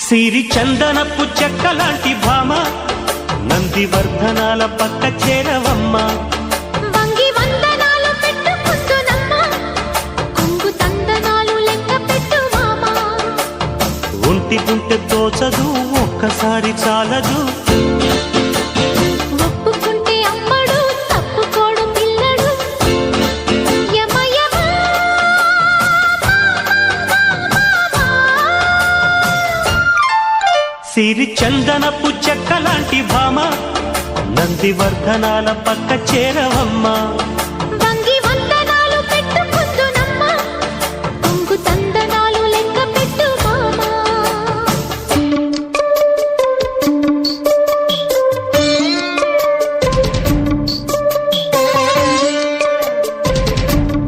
సిరి చందనపు చెక్కలాంటి భామ నందివర్ధనాల పక్క చేరవమ్మ వంగి వందనాలు పెట్టుకుంటున్నమ్మ కొంగు తందనాలు లెక్క పెట్టు మామ ఒంటి గుంటె తోచదు ఒక్కసారి చాలదు ఒప్పుకుంటే అమ్మడు తప్పుకోడు పిల్లడు యమ యమ సిరి చందనపు చెక్కలాంటి భామ నందివర్ధనాల పక్క చేరవమ్మ